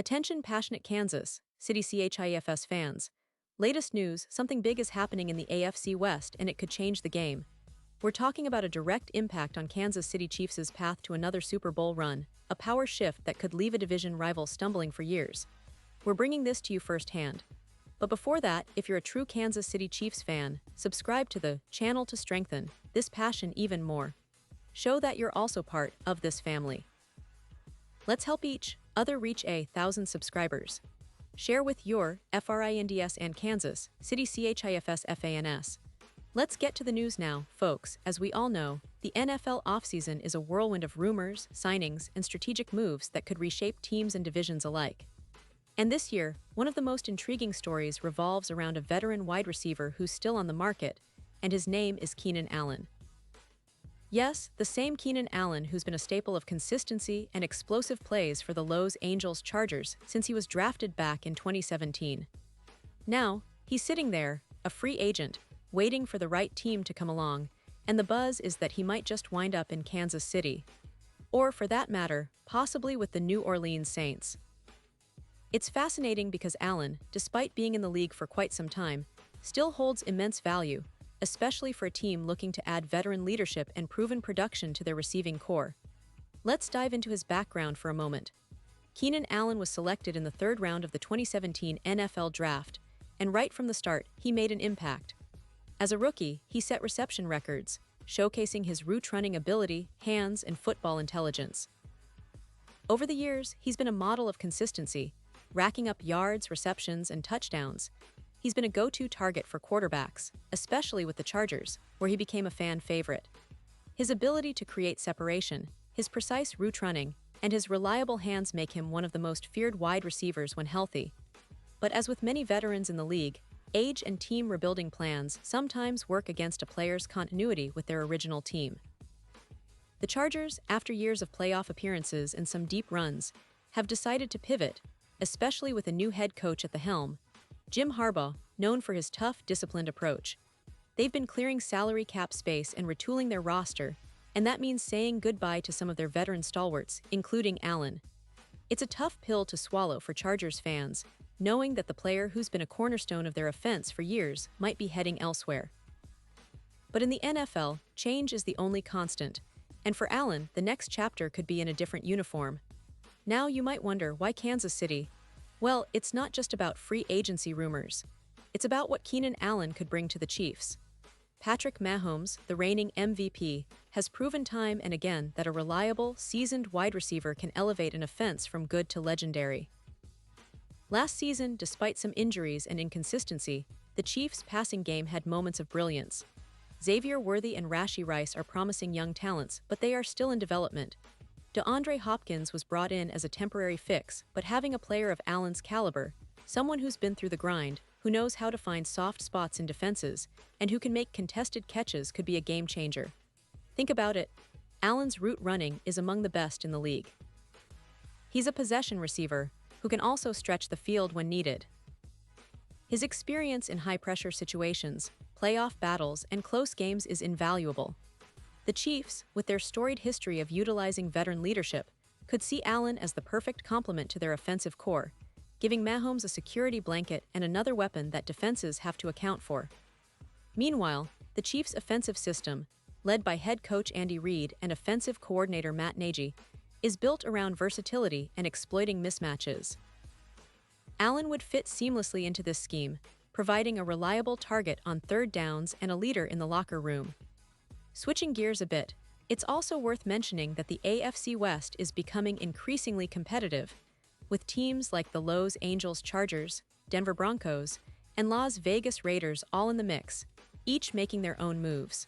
Attention passionate Kansas City CHIFS fans. Latest news, something big is happening in the AFC West and it could change the game. We're talking about a direct impact on Kansas City Chiefs' path to another Super Bowl run, a power shift that could leave a division rival stumbling for years. We're bringing this to you firsthand. But before that, if you're a true Kansas City Chiefs fan, subscribe to the channel to strengthen this passion even more. Show that you're also part of this family. Let's help each other reach 1,000 subscribers. Share with your FRINDS and Kansas City CHIFS FANS. Let's get to the news now, folks. As we all know, the NFL offseason is a whirlwind of rumors, signings, and strategic moves that could reshape teams and divisions alike. And this year, one of the most intriguing stories revolves around a veteran wide receiver who's still on the market, and his name is Keenan Allen. Yes, the same Keenan Allen who's been a staple of consistency and explosive plays for the Los Angeles Chargers since he was drafted back in 2017. Now, he's sitting there, a free agent, waiting for the right team to come along, and the buzz is that he might just wind up in Kansas City. Or, for that matter, possibly with the New Orleans Saints. It's fascinating because Allen, despite being in the league for quite some time, still holds immense value, especially for a team looking to add veteran leadership and proven production to their receiving core. Let's dive into his background for a moment. Keenan Allen was selected in the third round of the 2017 NFL Draft, and right from the start, he made an impact. As a rookie, he set reception records, showcasing his route-running ability, hands, and football intelligence. Over the years, he's been a model of consistency, racking up yards, receptions, and touchdowns. He's been a go-to target for quarterbacks, especially with the Chargers, where he became a fan favorite. His ability to create separation, his precise route running, and his reliable hands make him one of the most feared wide receivers when healthy. But as with many veterans in the league, age and team rebuilding plans sometimes work against a player's continuity with their original team. The Chargers, after years of playoff appearances and some deep runs, have decided to pivot, especially with a new head coach at the helm, Jim Harbaugh, known for his tough, disciplined approach. They've been clearing salary cap space and retooling their roster, and that means saying goodbye to some of their veteran stalwarts, including Allen. It's a tough pill to swallow for Chargers fans, knowing that the player who's been a cornerstone of their offense for years might be heading elsewhere. But in the NFL, change is the only constant, and for Allen, the next chapter could be in a different uniform. Now you might wonder, why Kansas City? Well, it's not just about free agency rumors. It's about what Keenan Allen could bring to the Chiefs. Patrick Mahomes, the reigning MVP, has proven time and again that a reliable, seasoned wide receiver can elevate an offense from good to legendary. Last season, despite some injuries and inconsistency, the Chiefs' passing game had moments of brilliance. Xavier Worthy and Rashee Rice are promising young talents, but they are still in development. DeAndre Hopkins was brought in as a temporary fix, but having a player of Allen's caliber, someone who's been through the grind, who knows how to find soft spots in defenses, and who can make contested catches could be a game changer. Think about it. Allen's route running is among the best in the league. He's a possession receiver, who can also stretch the field when needed. His experience in high-pressure situations, playoff battles, and close games is invaluable. The Chiefs, with their storied history of utilizing veteran leadership, could see Allen as the perfect complement to their offensive core, giving Mahomes a security blanket and another weapon that defenses have to account for. Meanwhile, the Chiefs' offensive system, led by head coach Andy Reid and offensive coordinator Matt Nagy, is built around versatility and exploiting mismatches. Allen would fit seamlessly into this scheme, providing a reliable target on third downs and a leader in the locker room. Switching gears a bit, it's also worth mentioning that the AFC West is becoming increasingly competitive, with teams like the Los Angeles Chargers, Denver Broncos, and Las Vegas Raiders all in the mix, each making their own moves.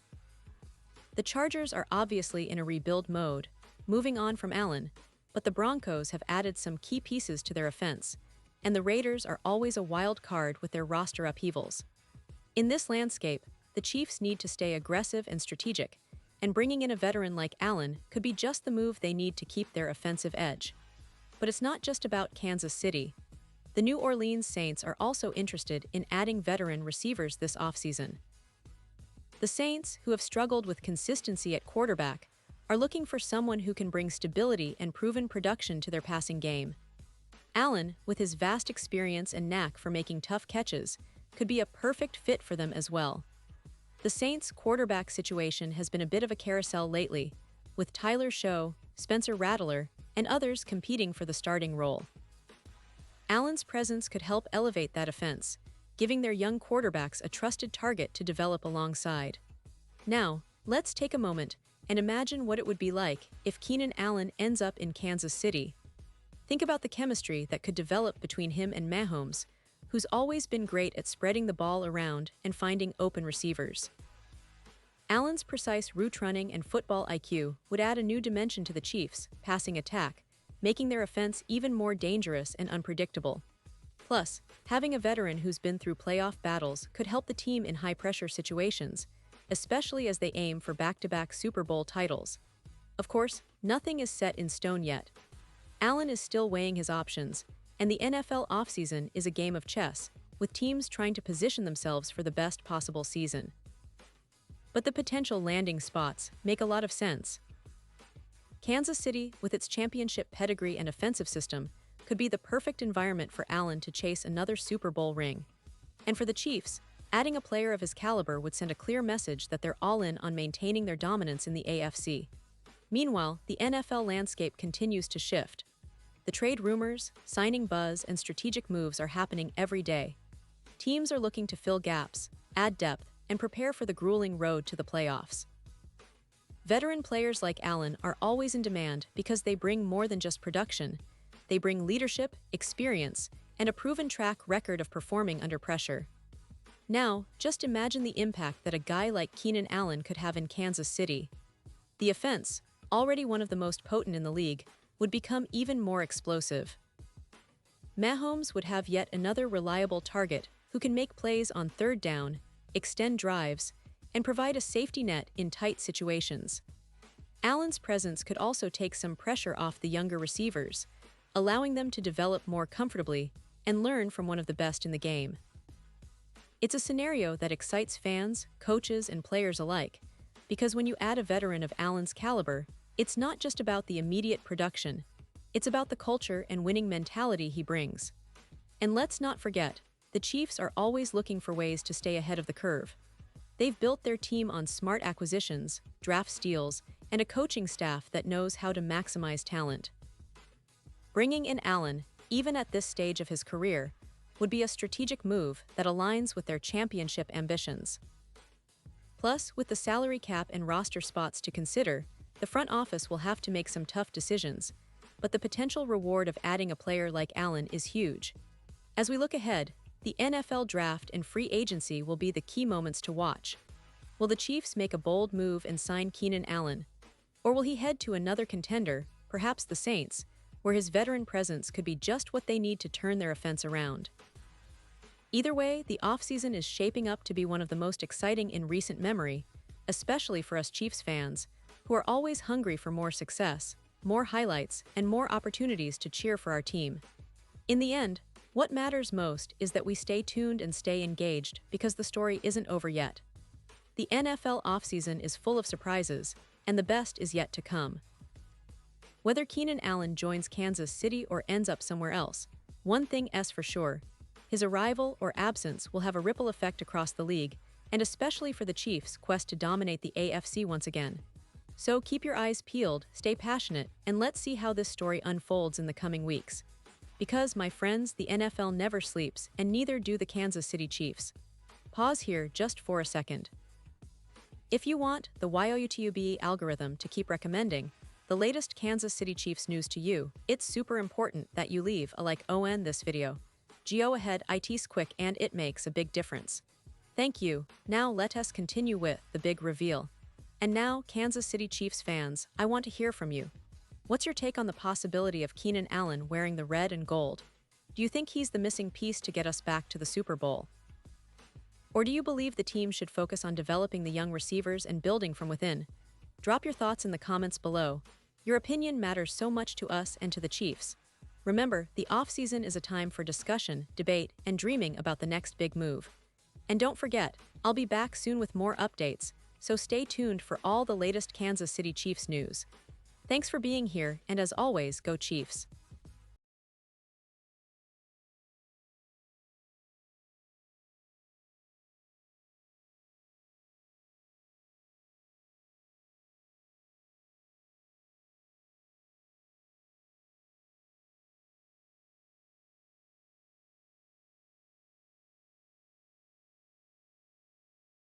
The Chargers are obviously in a rebuild mode, moving on from Allen, but the Broncos have added some key pieces to their offense, and the Raiders are always a wild card with their roster upheavals. In this landscape, the Chiefs need to stay aggressive and strategic, and bringing in a veteran like Allen could be just the move they need to keep their offensive edge. But it's not just about Kansas City. The New Orleans Saints are also interested in adding veteran receivers this offseason. The Saints, who have struggled with consistency at quarterback, are looking for someone who can bring stability and proven production to their passing game. Allen, with his vast experience and knack for making tough catches, could be a perfect fit for them as well. The Saints' quarterback situation has been a bit of a carousel lately, with Tyler Show, Spencer Rattler, and others competing for the starting role. Allen's presence could help elevate that offense, giving their young quarterbacks a trusted target to develop alongside. Now, let's take a moment and imagine what it would be like if Keenan Allen ends up in Kansas City. Think about the chemistry that could develop between him and Mahomes, who's always been great at spreading the ball around and finding open receivers. Allen's precise route running and football IQ would add a new dimension to the Chiefs' passing attack, making their offense even more dangerous and unpredictable. Plus, having a veteran who's been through playoff battles could help the team in high-pressure situations, especially as they aim for back-to-back Super Bowl titles. Of course, nothing is set in stone yet. Allen is still weighing his options, and the NFL offseason is a game of chess, with teams trying to position themselves for the best possible season. But the potential landing spots make a lot of sense. Kansas City, with its championship pedigree and offensive system, could be the perfect environment for Allen to chase another Super Bowl ring. And for the Chiefs, adding a player of his caliber would send a clear message that they're all in on maintaining their dominance in the AFC. Meanwhile, the NFL landscape continues to shift. The trade rumors, signing buzz, and strategic moves are happening every day. Teams are looking to fill gaps, add depth, and prepare for the grueling road to the playoffs. Veteran players like Allen are always in demand because they bring more than just production. They bring leadership, experience, and a proven track record of performing under pressure. Now, just imagine the impact that a guy like Keenan Allen could have in Kansas City. The offense, already one of the most potent in the league, would become even more explosive. Mahomes would have yet another reliable target who can make plays on third down, extend drives, and provide a safety net in tight situations. Allen's presence could also take some pressure off the younger receivers, allowing them to develop more comfortably and learn from one of the best in the game. It's a scenario that excites fans, coaches, and players alike, because when you add a veteran of Allen's caliber, it's not just about the immediate production, it's about the culture and winning mentality he brings. And let's not forget, the Chiefs are always looking for ways to stay ahead of the curve. They've built their team on smart acquisitions, draft steals, and a coaching staff that knows how to maximize talent. Bringing in Allen, even at this stage of his career, would be a strategic move that aligns with their championship ambitions. Plus, with the salary cap and roster spots to consider, the front office will have to make some tough decisions, but the potential reward of adding a player like Allen is huge. As we look ahead, the NFL draft and free agency will be the key moments to watch. Will the Chiefs make a bold move and sign Keenan Allen? Or will he head to another contender, perhaps the Saints, where his veteran presence could be just what they need to turn their offense around? Either way, the offseason is shaping up to be one of the most exciting in recent memory, especially for us Chiefs fans, who are always hungry for more success, more highlights, and more opportunities to cheer for our team. In the end, what matters most is that we stay tuned and stay engaged because the story isn't over yet. The NFL offseason is full of surprises, and the best is yet to come. Whether Keenan Allen joins Kansas City or ends up somewhere else, one thing is for sure, his arrival or absence will have a ripple effect across the league, and especially for the Chiefs' quest to dominate the AFC once again. So keep your eyes peeled, stay passionate, and let's see how this story unfolds in the coming weeks. Because, my friends, the NFL never sleeps, and neither do the Kansas City Chiefs. Pause here just for a second. If you want the YouTube algorithm to keep recommending the latest Kansas City Chiefs news to you, it's super important that you leave a like on this video. Go ahead, it's quick and it makes a big difference. Thank you. Now let us continue with the big reveal. And now, Kansas City Chiefs fans, I want to hear from you. What's your take on the possibility of Keenan Allen wearing the red and gold? Do you think he's the missing piece to get us back to the Super Bowl? Or do you believe the team should focus on developing the young receivers and building from within? Drop your thoughts in the comments below. Your opinion matters so much to us and to the Chiefs. Remember, the offseason is a time for discussion, debate, and dreaming about the next big move. And don't forget, I'll be back soon with more updates, so stay tuned for all the latest Kansas City Chiefs news. Thanks for being here, and as always, go Chiefs.